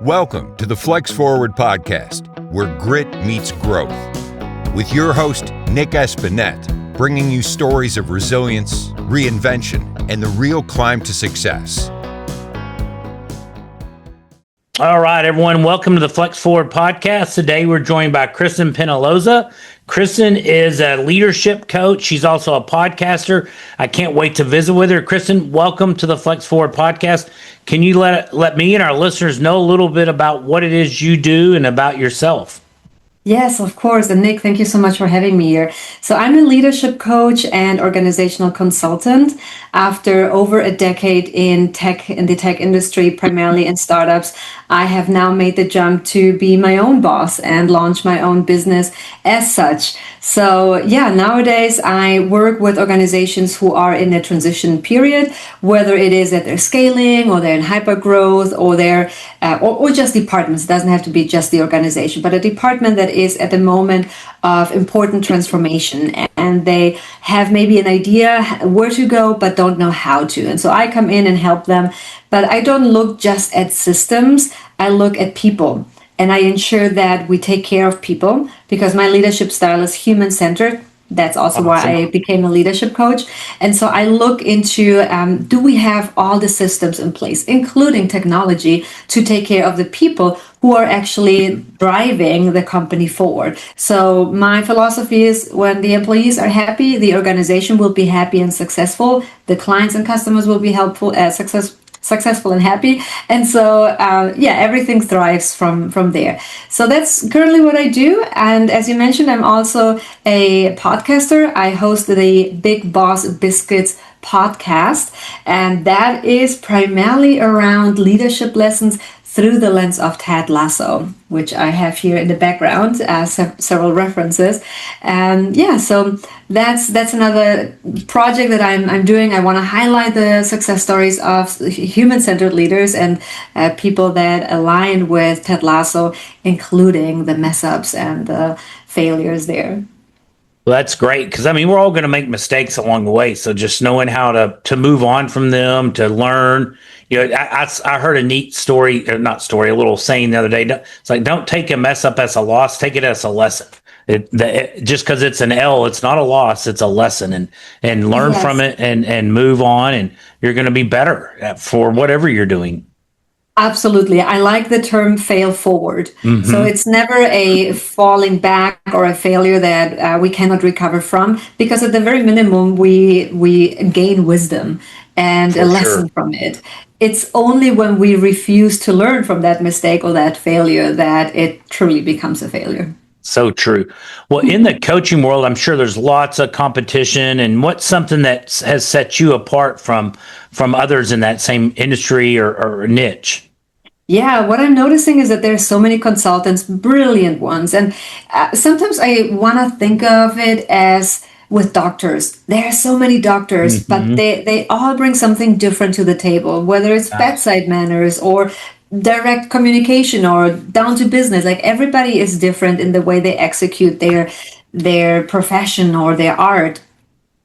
Welcome to the Flex Forward podcast, where grit meets growth. With your host, Nick Espinette, bringing you stories of resilience, reinvention, and the real climb to success. All right, everyone. Welcome to the Flex Forward podcast. Today, we're joined by Kirsten Penaloza. Kristen is a leadership coach. She's also a podcaster. I can't wait to visit with her. Kristen, welcome to the Flex Forward podcast. Can you let me and our listeners know a little bit about what it is you do and about yourself? Yes, of course. And Nick, thank you so much for having me here. So I'm a leadership coach and organizational consultant. After over a decade in the tech industry, primarily in startups, I have now made the jump to be my own boss and launch my own business as such. So yeah, nowadays I work with organizations who are in a transition period, whether it is that they're scaling or they're in hyper growth or they're or just departments. It doesn't have to be just the organization, but a department that is at the moment of important transformation, and they have maybe an idea where to go but don't know how to. And so I come in and help them, but I don't look just at systems. I look at people, and I ensure that we take care of people because my leadership style is human-centered. That's also why I became a leadership coach. And so I look into, do we have all the systems in place, including technology, to take care of the people who are actually driving the company forward. So my philosophy is when the employees are happy, the organization will be happy and successful. The clients and customers will be successful and happy. And so, everything thrives from there. So that's currently what I do. And as you mentioned, I'm also a podcaster. I host the Big Boss Biscuits podcast, and that is primarily around leadership lessons through the lens of Ted Lasso, which I have here in the background, several references. And so that's another project that I'm doing. I want to highlight the success stories of human-centered leaders and people that align with Ted Lasso, including the mess-ups and the failures there. Well, that's great because, we're all going to make mistakes along the way. So just knowing how to move on from them, to learn. I heard a neat story, a little saying the other day. It's like, don't take a mess up as a loss, take it as a lesson. Just because it's an L, it's not a loss, it's a lesson, and learn from it and move on, and you're going to be better for whatever you're doing. Absolutely. I like the term fail forward. Mm-hmm. So it's never a falling back or a failure that we cannot recover from, because at the very minimum, we gain wisdom and a lesson from it. It's only when we refuse to learn from that mistake or that failure that it truly becomes a failure. So true. Well, in the coaching world, I'm sure there's lots of competition. And what's something that has set you apart from others in that same industry or niche? Yeah, what I'm noticing is that there's so many consultants, brilliant ones. And sometimes I want to think of it as with doctors. There are so many doctors, but they all bring something different to the table, whether it's bedside manners or direct communication or down to business. Like, everybody is different in the way they execute their profession or their art.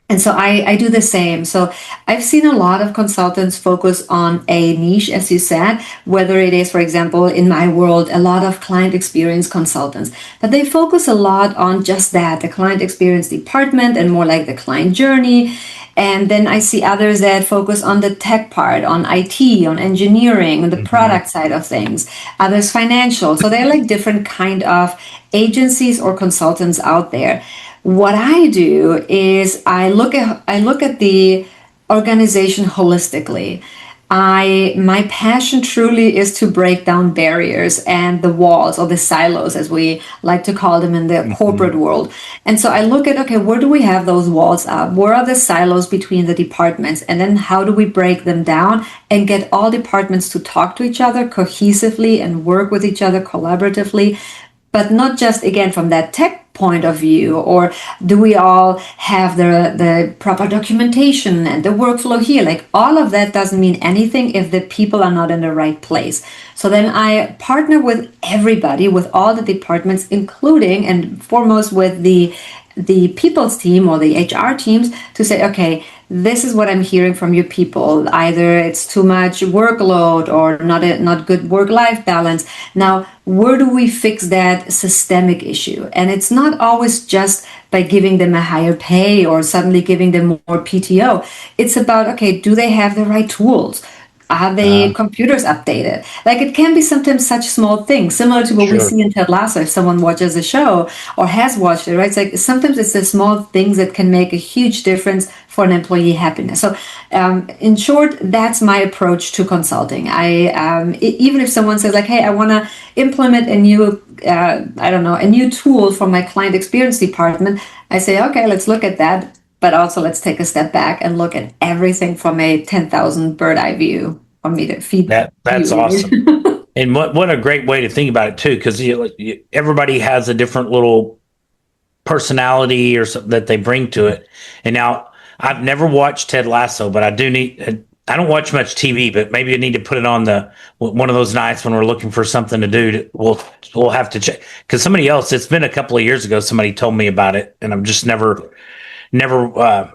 And so I do the same. So I've seen a lot of consultants focus on a niche, as you said, whether it is, for example, in my world, a lot of client experience consultants, but they focus a lot on just that, the client experience department, and more like the client journey. And then I see others that focus on the tech part, on IT, on engineering, on the product side of things, others financial. So they're like different kind of agencies or consultants out there. What I do is I look at the organization holistically. My passion truly is to break down barriers and the walls, or the silos, as we like to call them in the corporate world. And so I look at, okay, where do we have those walls up? Where are the silos between the departments? And then how do we break them down and get all departments to talk to each other cohesively and work with each other collaboratively? But not just, again, from that tech point of view, or do we all have the proper documentation and the workflow here? Like, all of that doesn't mean anything if the people are not in the right place. So then I partner with everybody, with all the departments, including and foremost with the people's team or the HR teams, to say, okay, this is what I'm hearing from your people. Either it's too much workload or not good work-life balance. Now, where do we fix that systemic issue? And it's not always just by giving them a higher pay or suddenly giving them more PTO. It's about, okay, do they have the right tools? Are the computers updated? Like, it can be sometimes such small things, similar to what we see in Ted Lasso. If someone watches the show or has watched it, right? It's like sometimes it's the small things that can make a huge difference for an employee happiness. So, in short, that's my approach to consulting. Even if someone says like, "Hey, I want to implement a new, a new tool for my client experience department," I say, "Okay, let's look at that." But also, let's take a step back and look at everything from a 10,000 bird eye view for me to feed that's you. awesome. And what a great way to think about it too, because everybody has a different little personality or something that they bring to it. And now I've never watched Ted Lasso, but I I don't watch much TV, but maybe I need to put it on one of those nights when we're looking for something to do. We'll have to check, because somebody else. It's been a couple of years ago. Somebody told me about it, and I'm just never. I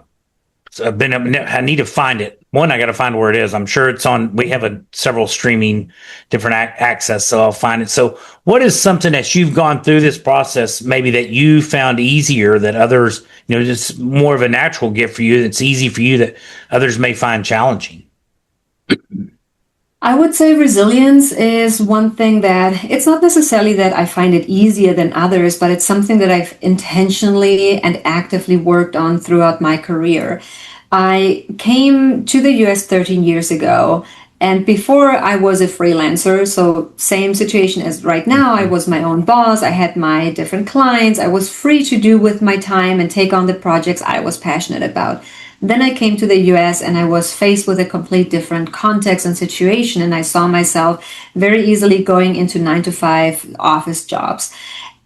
need to find it. One, I got to find where it is. I'm sure it's on. We have several streaming different access, so I'll find it. So, what is something that you've gone through this process, maybe that you found easier that others, just more of a natural gift for you? That's easy for you that others may find challenging. I would say resilience is one thing that it's not necessarily that I find it easier than others, but it's something that I've intentionally and actively worked on throughout my career. I came to the US 13 years ago, and before I was a freelancer, so same situation as right now. I was my own boss. I had my different clients. I was free to do with my time and take on the projects I was passionate about. Then I came to the US and I was faced with a complete different context and situation, and I saw myself very easily going into 9-to-5 office jobs.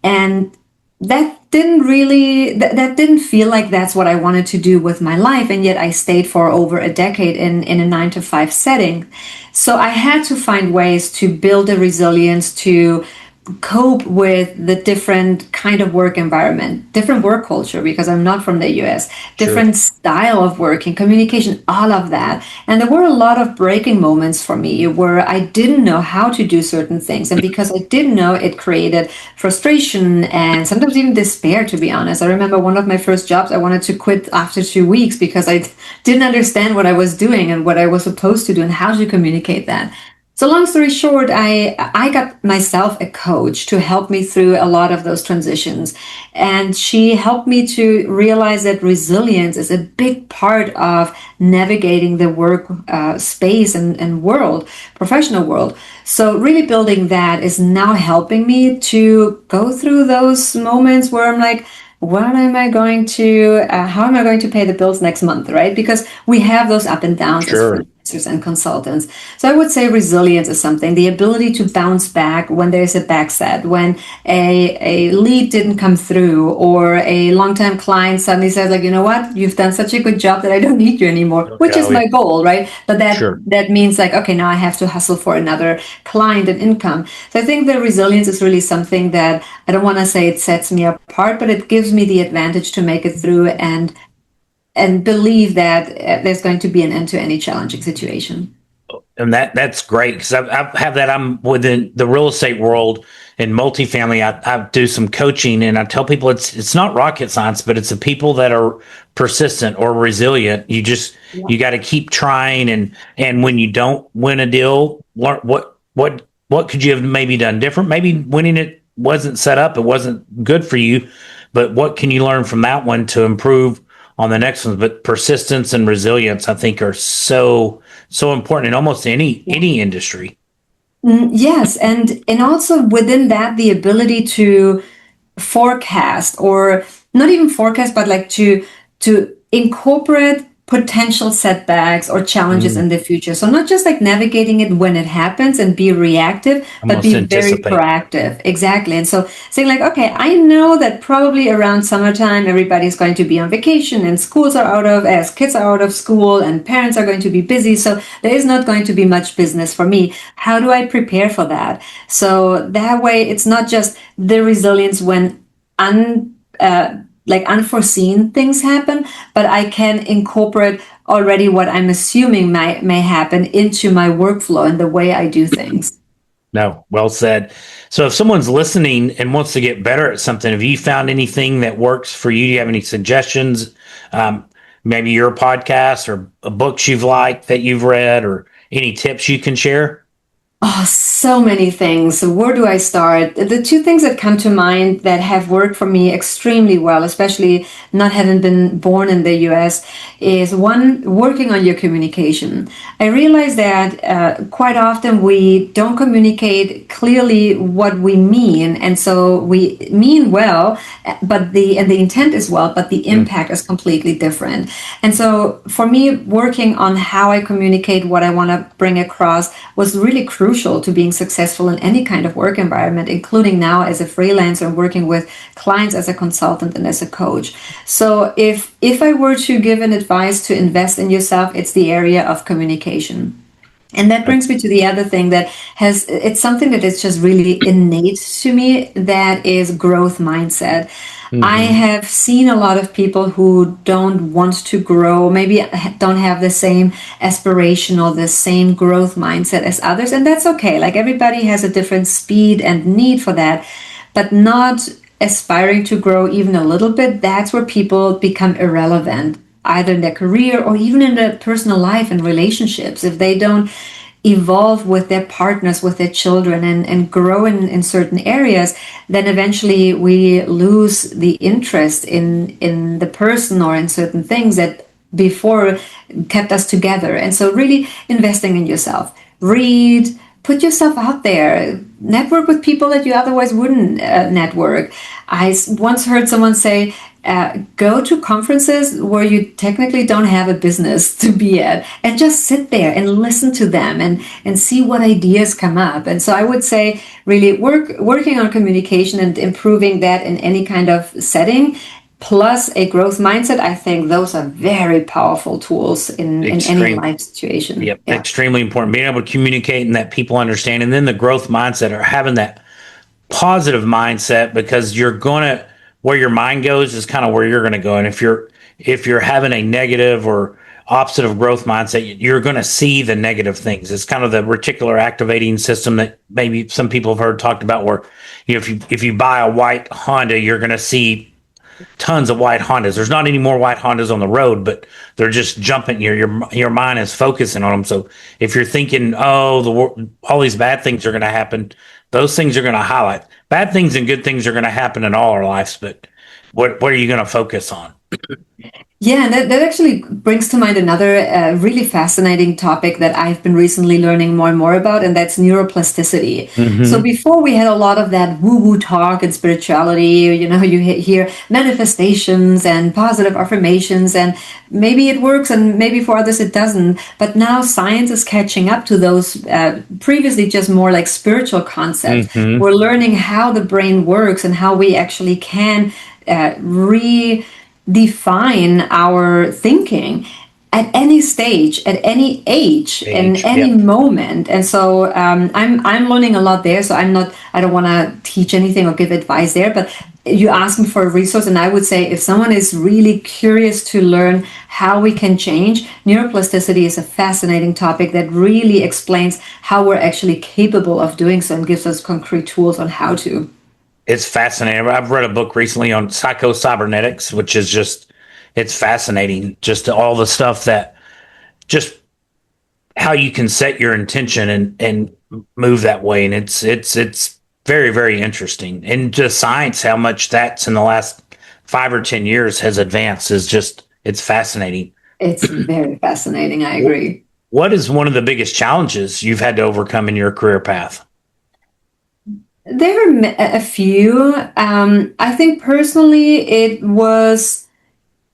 And that didn't feel like that's what I wanted to do with my life, and yet I stayed for over a decade in a 9-to-5 setting. So I had to find ways to build a resilience to cope with the different kind of work environment, different work culture, because I'm not from the US, different style of working, communication, all of that. And there were a lot of breaking moments for me where I didn't know how to do certain things. And because I didn't know, it created frustration and sometimes even despair, to be honest. I remember one of my first jobs, I wanted to quit after 2 weeks because I didn't understand what I was doing and what I was supposed to do and how to communicate that. So long story short, I got myself a coach to help me through a lot of those transitions. And she helped me to realize that resilience is a big part of navigating the work space and world, professional world. So really building that is now helping me to go through those moments where I'm like, how am I going to pay the bills next month, right? Because we have those up and downs as freelancers and consultants. So I would say resilience is something, the ability to bounce back when there's a backset, when a lead didn't come through, or a longtime client suddenly says like, you know what, you've done such a good job that I don't need you anymore, which is my goal, right? But that means like, okay, now I have to hustle for another client and income. So I think the resilience is really something that I don't want to say it sets me apart, but it gives me the advantage to make it through and believe that there's going to be an end to any challenging situation. And that's great, because I have that. I'm within the real estate world in multifamily. I do some coaching, and I tell people it's not rocket science, but it's the people that are persistent or resilient. You got to keep trying, and when you don't win a deal, learn what could you have maybe done different? Maybe winning it wasn't set up, it wasn't good for you, but what can you learn from that one to improve on the next one? But persistence and resilience, I think, are so important in almost any industry. Yes, and also within that, the ability to forecast, or not even forecast, but like to incorporate potential setbacks or challenges in the future. So not just like navigating it when it happens and be reactive, but be very proactive. Exactly. And so saying like, okay, I know that probably around summertime, everybody's going to be on vacation and kids are out of school and parents are going to be busy. So there is not going to be much business for me. How do I prepare for that? So that way it's not just the resilience when unforeseen things happen, but I can incorporate already what I'm assuming may happen into my workflow and the way I do things. No, well said. So if someone's listening and wants to get better at something, have you found anything that works for you? Do you have any suggestions? Maybe your podcast or books you've liked that you've read, or any tips you can share? Oh, so many things. So where do I start? The two things that come to mind that have worked for me extremely well, especially not having been born in the US, is one, working on your communication. I realize that quite often we don't communicate clearly what we mean, and so we mean well, but the intent is well, but the impact is completely different. And so for me, working on how I communicate what I want to bring across was really crucial to being successful in any kind of work environment, including now as a freelancer and working with clients as a consultant and as a coach. So if I were to give an advice to invest in yourself, it's the area of communication. And that brings me to the other thing it's something that is just really innate to me, that is growth mindset. I have seen a lot of people who don't want to grow, maybe don't have the same aspiration or the same growth mindset as others. And that's okay. Like, everybody has a different speed and need for that, but not aspiring to grow even a little bit. That's where people become irrelevant, either in their career or even in their personal life and relationships. If they don't evolve with their partners, with their children, and grow in certain areas, then eventually we lose the interest in the person or in certain things that before kept us together. And so really investing in yourself. Read, put yourself out there, network with people that you otherwise wouldn't network. I once heard someone say, go to conferences where you technically don't have a business to be at, and just sit there and listen to them and see what ideas come up. And so I would say really working on communication and improving that in any kind of setting, plus a growth mindset. I think those are very powerful tools in any life situation. Yep, yeah. Extremely important. Being able to communicate and that people understand. And then the growth mindset, or having that positive mindset, because where your mind goes is kind of where you're going to go. And if you're having a negative or opposite of growth mindset, you're going to see the negative things. It's kind of the reticular activating system that maybe some people have heard talked about, where, if you buy a white Honda, you're going to see tons of white Hondas. There's not any more white Hondas on the road, but they're just jumping. Your mind is focusing on them. So if you're thinking, all these bad things are going to happen, those things are going to highlight. Bad things and good things are going to happen in all our lives, but what are you going to focus on? Yeah, that actually brings to mind another really fascinating topic that I've been recently learning more and more about, and that's neuroplasticity. So before we had a lot of that woo-woo talk and spirituality, you hear manifestations and positive affirmations, and maybe it works and maybe for others it doesn't. But now science is catching up to those previously just more like spiritual concepts. We're learning how the brain works and how we actually can redefine our thinking at any stage, at any age, in any moment. And so I'm learning a lot there. So I don't want to teach anything or give advice there, but you asked me for a resource, and I would say if someone is really curious to learn how we can change, neuroplasticity is a fascinating topic that really explains how we're actually capable of doing so and gives us concrete tools on how to. It's fascinating. I've read a book recently on psycho-cybernetics, which is it's fascinating. Just all the stuff that, just how you can set your intention and move that way. And it's very, very interesting. And just science, how much that's in the last 5 or 10 years has advanced it's fascinating. It's very fascinating. I agree. What is one of the biggest challenges you've had to overcome in your career path? There are a few. I think personally it was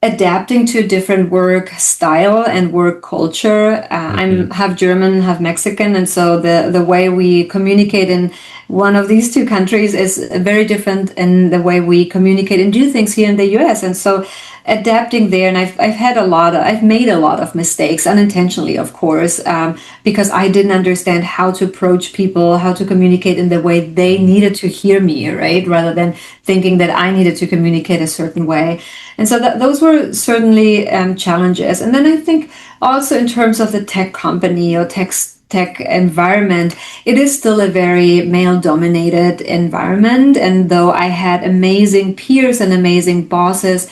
adapting to a different work style and work culture. I'm half German, half Mexican, and so the way we communicate in one of these two countries is very different in the way we communicate and do things here in the US. And so adapting there, and I've made a lot of mistakes unintentionally, of course, because I didn't understand how to approach people, how to communicate in the way they needed to hear me, right? Rather than thinking that I needed to communicate a certain way. And so those were certainly challenges. And then I think also in terms of the tech company or tech environment, it is still a very male-dominated environment. And though I had amazing peers and amazing bosses,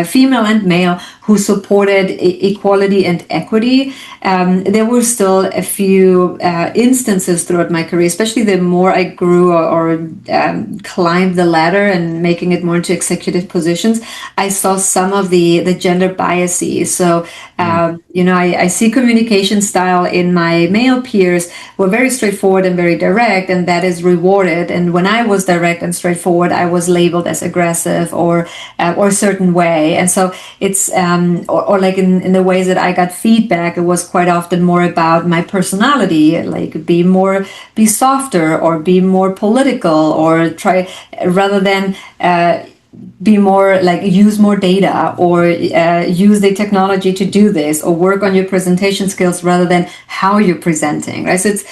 female and male, who supported equality and equity, there were still a few instances throughout my career, especially the more I grew or climbed the ladder and making it more into executive positions, I saw some of the gender biases. So, I see communication style in my male peers were very straightforward and very direct, and that is rewarded. And when I was direct and straightforward, I was labeled as aggressive or a certain way. And so it's or like in the ways that I got feedback, it was quite often more about my personality, like be softer or be more political, or try rather than be more like use more data or use the technology to do this, or work on your presentation skills rather than how you're presenting, right? So it's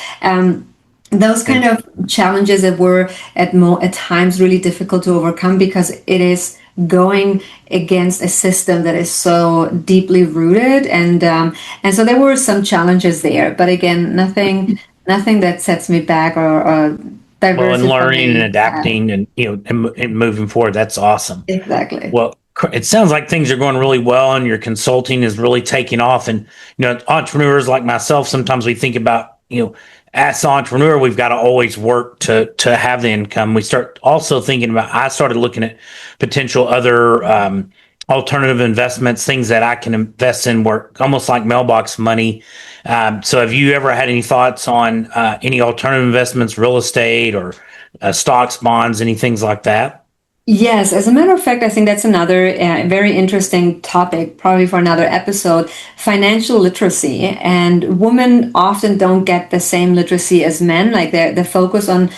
those kind of challenges that were at times really difficult to overcome, because it is going against a system that is so deeply rooted, and so there were some challenges there, but again, nothing that sets me back or and learning and adapting and and moving forward. That's awesome. Exactly. Well, it sounds like things are going really well and your consulting is really taking off. And entrepreneurs like myself, sometimes we think about as an entrepreneur, we've got to always work to have the income. We start also thinking about, I started looking at potential other alternative investments, things that I can invest in, work almost like mailbox money. So have you ever had any thoughts on any alternative investments, real estate or stocks, bonds, any things like that? Yes, as a matter of fact, I think that's another very interesting topic, probably for another episode, financial literacy. And women often don't get the same literacy as men. Like the focus on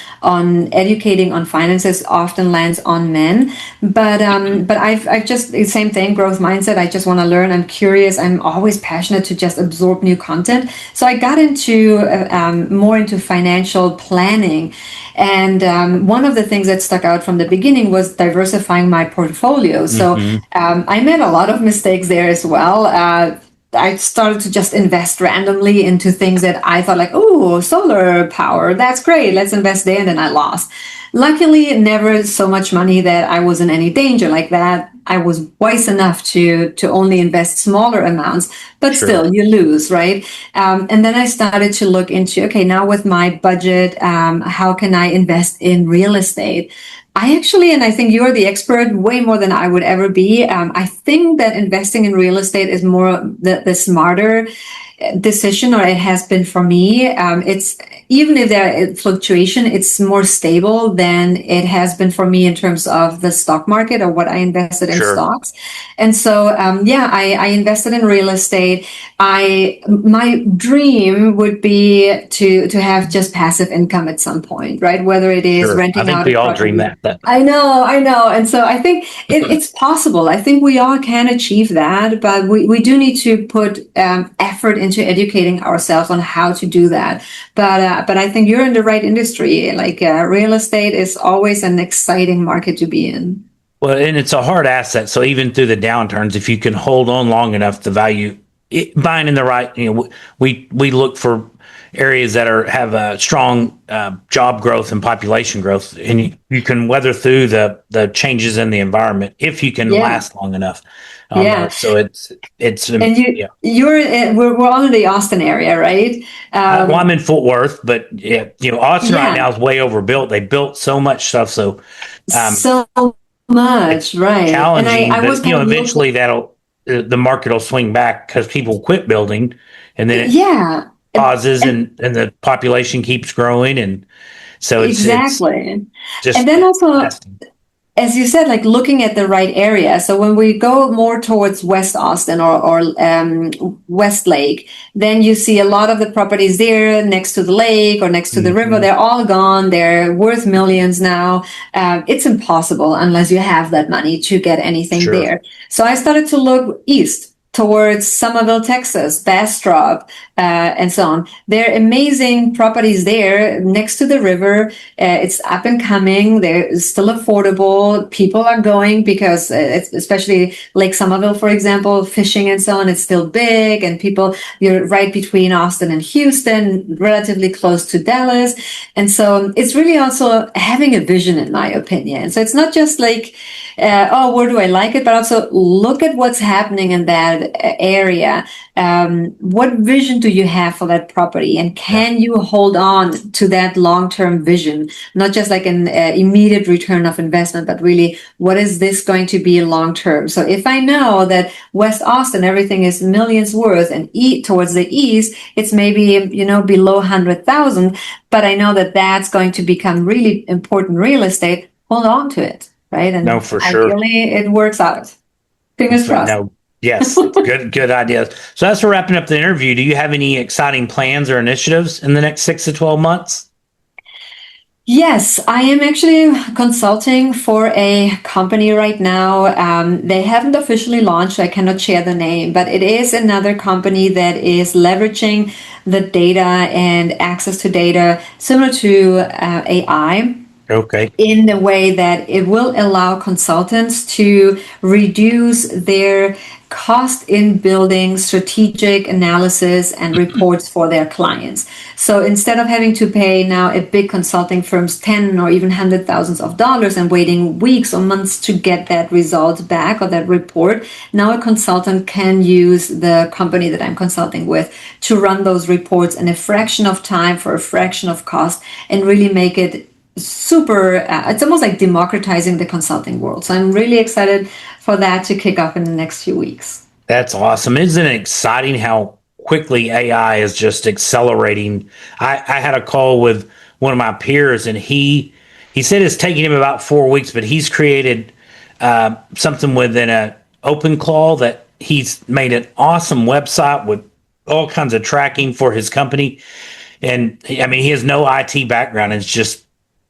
educating on finances often lands on men. But I've just, the same thing, growth mindset. I just want to learn. I'm curious. I'm always passionate to just absorb new content. So I got into more into financial planning. And one of the things that stuck out from the beginning was diversifying my portfolio. So I made a lot of mistakes there as well. I started to just invest randomly into things that I thought like, oh, solar power, that's great, let's invest there. And then I lost. Luckily, never so much money that I was in any danger like that. I was wise enough to only invest smaller amounts, but still you lose, right? And then I started to look into, okay, now with my budget, how can I invest in real estate? I actually, and I think you're the expert way more than I would ever be. I think that investing in real estate is more the smarter decision, or it has been for me. It's even if there is fluctuation, it's more stable than it has been for me in terms of the stock market or what I invested in stocks. And so, I invested in real estate. My dream would be to have just passive income at some point, right? Whether it is renting out. I think we all dream that. I know. And so I think it's possible. I think we all can achieve that, but we do need to put effort into educating ourselves on how to do that. But I think you're in the right industry. Like real estate is always an exciting market to be in. Well, and it's a hard asset. So even through the downturns, if you can hold on long enough, the value, buying in the right, we look for areas that have a strong job growth and population growth, and you can weather through the changes in the environment if you can last long enough. So it's and we're all in the Austin area, right? Well, I'm in Fort Worth, but Austin right now is way overbuilt. They built so much stuff, so much, right? Challenging, and but eventually the market will swing back because people quit building, and then it pauses, and the population keeps growing, and so it's exactly. just and then also. as you said, like looking at the right area. So when we go more towards West Austin or Westlake, then you see a lot of the properties there next to the lake or next to the river. They're all gone. They're worth millions now. It's impossible unless you have that money to get anything there. So I started to look east towards Somerville, Texas, Bastrop, and so on. There are amazing properties there next to the river. It's up and coming. They're still affordable. People are going because, especially Lake Somerville, for example, fishing and so on, it's still big. And you're right between Austin and Houston, relatively close to Dallas. And so it's really also having a vision, in my opinion. So it's not just like, where do I like it? But also look at what's happening in that area. What vision do you have for that property? And can you hold on to that long-term vision? Not just like an immediate return of investment, but really, what is this going to be long-term? So if I know that West Austin, everything is millions worth, and towards the east, it's maybe, below 100,000, but I know that that's going to become really important real estate, hold on to it. Right. And no, for sure. Ideally, it works out. Fingers crossed. No, yes. Good ideas. So as we're wrapping up the interview, do you have any exciting plans or initiatives in the next 6 to 12 months? Yes, I am actually consulting for a company right now. They haven't officially launched, so I cannot share the name, but it is another company that is leveraging the data and access to data similar to AI. Okay. In the way that it will allow consultants to reduce their cost in building strategic analysis and reports for their clients. So instead of having to pay now a big consulting firms 10 or even $100,000s and waiting weeks or months to get that result back or that report, now a consultant can use the company that I'm consulting with to run those reports in a fraction of time for a fraction of cost and really make it super, it's almost like democratizing the consulting world. So I'm really excited for that to kick off in the next few weeks. That's awesome. Isn't it exciting how quickly AI is just accelerating? I had a call with one of my peers, and he said it's taking him about 4 weeks, but he's created something within an OpenClaw that he's made an awesome website with all kinds of tracking for his company. And I mean, he has no IT background.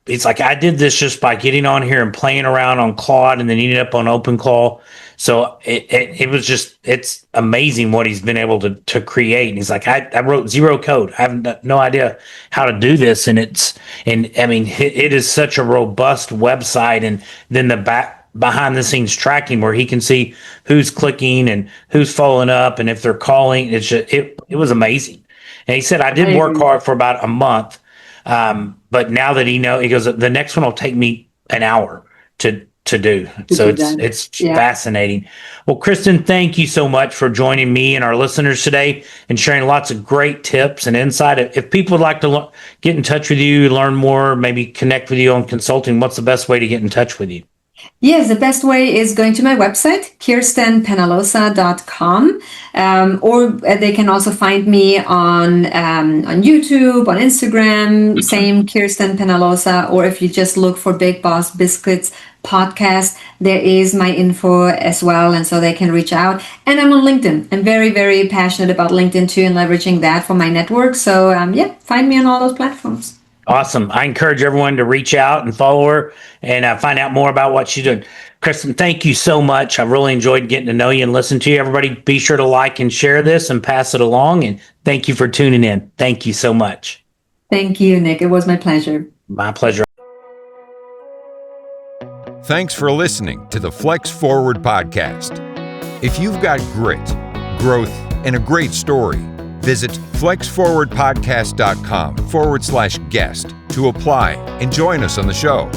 It's like, I did this just by getting on here and playing around on Claude and then ended up on OpenClaw. So it's amazing what he's been able to create. And he's like, I wrote zero code. I have no idea how to do this. And it is such a robust website. And then behind the scenes tracking where he can see who's clicking and who's following up. And if they're calling, it was amazing. And he said, I did work hard for about a month. But now that he goes, the next one will take me an hour to do. So it's fascinating. Well, Kirsten, thank you so much for joining me and our listeners today and sharing lots of great tips and insight. If people would like to get in touch with you, learn more, maybe connect with you on consulting, what's the best way to get in touch with you? Yes, the best way is going to my website, kirstenpenaloza.com, or they can also find me on YouTube, on Instagram, same Kirsten Penaloza, or if you just look for Big Boss Biscuits podcast, there is my info as well, and so they can reach out. And I'm on LinkedIn. I'm very, very passionate about LinkedIn too and leveraging that for my network. So find me on all those platforms. Awesome. I encourage everyone to reach out and follow her and find out more about what she's doing. Kirsten, thank you so much. I've really enjoyed getting to know you and listen to you. Everybody, be sure to like and share this and pass it along. And thank you for tuning in. Thank you so much. Thank you, Nick. It was my pleasure. My pleasure. Thanks for listening to the Flex Forward podcast. If you've got grit, growth, and a great story, visit flexforwardpodcast.com/guest to apply and join us on the show.